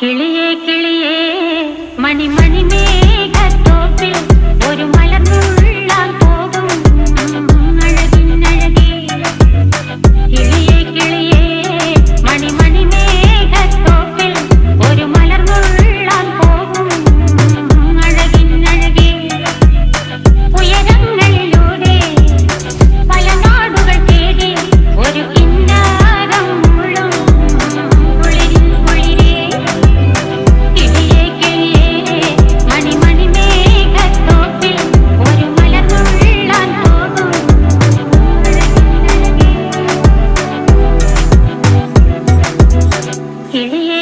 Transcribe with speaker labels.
Speaker 1: കിളിയേ കിളിയേ മണിമണി മേഘത്തോപ്പിൽ ഒരു മലർന്നുള്ളാൻ പോകും അഴകിനഴകേ. കിളിയേ കിളിയേ മണിമണി മേഘത്തോപ്പിൽ ഒരു മലർന്നുള്ളാൻ പോകും അഴകിനഴകേ. ഉയരങ്ങളിലൂടെ പല നാടുകൾ തേടി ഒരു കിന്നാരം മുള്ളും കുളിരിൻ കുളിരേ. കിളിയേ കിളിയേ മണിമണി മേഘത്തോപ്പിൽ ഒരു മലർന്നുള്ളാൻ പോകും അഴകിനഴകേ. കിളിയേ